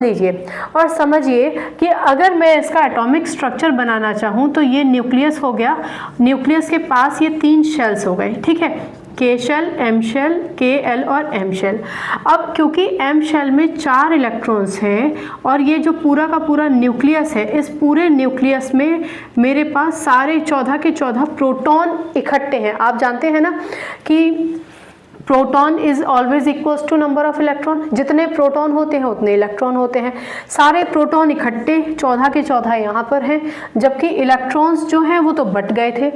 लीजिए और समझिए कि अगर मैं इसका एटॉमिक स्ट्रक्चर बनाना चाहूँ तो ये न्यूक्लियस हो गया, न्यूक्लियस के पास ये 3 शेल्स हो गए, ठीक है, के शेल, एम शेल, के एल और एम शेल। अब क्योंकि एम शेल में 4 इलेक्ट्रॉन्स हैं और ये जो पूरा का पूरा न्यूक्लियस है, इस पूरे न्यूक्लियस में मेरे पास सारे 14 के 14 प्रोटॉन इकट्ठे हैं। आप जानते हैं ना कि proton is always equals to number of electron, जितने प्रोटॉन होते हैं उतने इलेक्ट्रॉन होते हैं। सारे प्रोटॉन इकट्ठे 14 के 14 यहाँ पर हैं, जबकि इलेक्ट्रॉन्स जो हैं वो तो बट गए थे।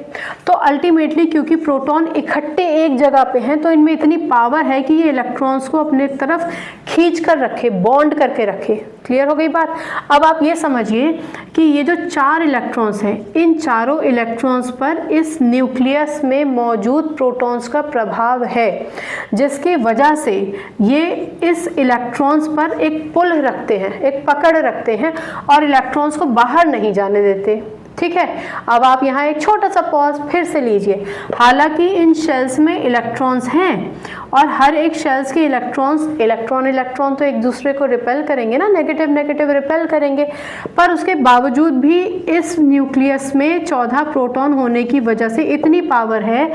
तो अल्टीमेटली क्योंकि प्रोटॉन इकट्ठे एक जगह पे हैं तो इनमें इतनी पावर है कि ये इलेक्ट्रॉन्स को अपने तरफ खींच कर रखे, बॉन्ड करके रखे। क्लियर हो गई बात। अब आप ये समझिए कि ये जो 4 इलेक्ट्रॉन्स हैं, इन चारों इलेक्ट्रॉन्स पर इस न्यूक्लियस में मौजूद प्रोटॉन्स का प्रभाव है, जिसकी वजह से ये इस इलेक्ट्रॉन्स पर एक पुल रखते हैं, एक पकड़ रखते हैं और इलेक्ट्रॉन्स को बाहर नहीं जाने देते। ठीक है, अब आप यहाँ एक छोटा सा पॉज फिर से लीजिए। हालांकि इन शेल्स में इलेक्ट्रॉन्स हैं और हर एक शेल्स के इलेक्ट्रॉन तो एक दूसरे को रिपेल करेंगे ना, नेगेटिव नेगेटिव रिपेल करेंगे, पर उसके बावजूद भी इस न्यूक्लियस में 14 प्रोटॉन होने की वजह से इतनी पावर है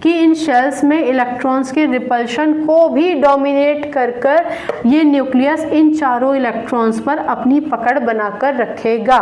कि इन शेल्स में इलेक्ट्रॉन्स के रिपल्शन को भी डोमिनेट कर ये न्यूक्लियस इन चारों इलेक्ट्रॉन्स पर अपनी पकड़ बनाकर रखेगा।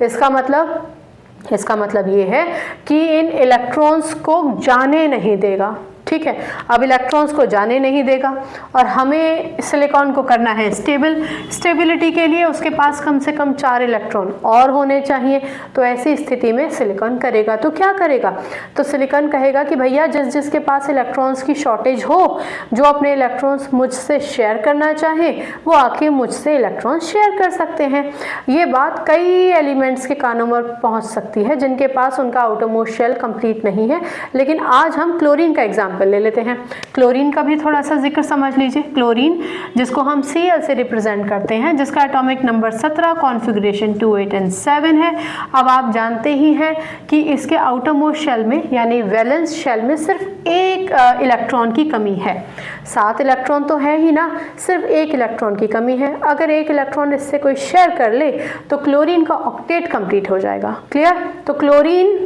इसका मतलब ये है कि इन इलेक्ट्रॉन्स को जाने नहीं देगा। ठीक है, अब इलेक्ट्रॉन्स को जाने नहीं देगा और हमें सिलिकॉन को करना है स्टेबल। स्टेबिलिटी के लिए उसके पास कम से कम 4 इलेक्ट्रॉन और होने चाहिए। तो ऐसी स्थिति में सिलिकॉन करेगा तो क्या करेगा? तो सिलिकॉन कहेगा कि भैया जिसके पास इलेक्ट्रॉन्स की शॉर्टेज हो, जो अपने इलेक्ट्रॉन्स मुझसे शेयर करना चाहे, वो आके मुझसे इलेक्ट्रॉन शेयर कर सकते हैं। ये बात कई एलिमेंट्स के कानों में पहुँच सकती है जिनके पास उनका आउटरमोस्ट शेल कंप्लीट नहीं है। लेकिन आज हम क्लोरीन का एग्जाम्पल ले लेते हैं। क्लोरीन का भी थोड़ा सा जिक्र समझ लीजिए। क्लोरीन जिसको हम Cl से रिप्रेजेंट करते हैं, जिसका एटॉमिक नंबर 17, कॉन्फ़िगरेशन 2, 8 और 7 है। अब आप जानते ही हैं कि इसके आउटर मोस्ट शेल में यानी वैलेंस शेल में सिर्फ एक इलेक्ट्रॉन की कमी है। 7 इलेक्ट्रॉन तो है ही ना, सिर्फ एक इलेक्ट्रॉन की कमी है। अगर एक इलेक्ट्रॉन इससे कोई शेयर कर ले तो क्लोरीन का ऑक्टेट कंप्लीट हो जाएगा। क्लियर? तो क्लोरीन,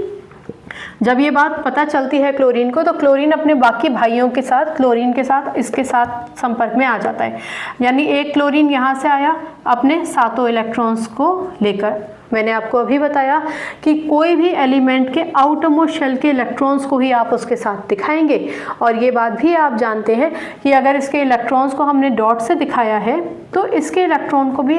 जब ये बात पता चलती है क्लोरीन को, तो क्लोरीन अपने बाकी भाइयों के साथ, क्लोरीन के साथ, इसके साथ संपर्क में आ जाता है। यानी एक क्लोरीन यहाँ से आया अपने 7 इलेक्ट्रॉन्स को लेकर। मैंने आपको अभी बताया कि कोई भी एलिमेंट के आउटरमोस्ट शेल के इलेक्ट्रॉन्स को ही आप उसके साथ दिखाएंगे। और ये बात भी आप जानते हैं कि अगर इसके इलेक्ट्रॉन्स को हमने डॉट से दिखाया है तो इसके इलेक्ट्रॉन को भी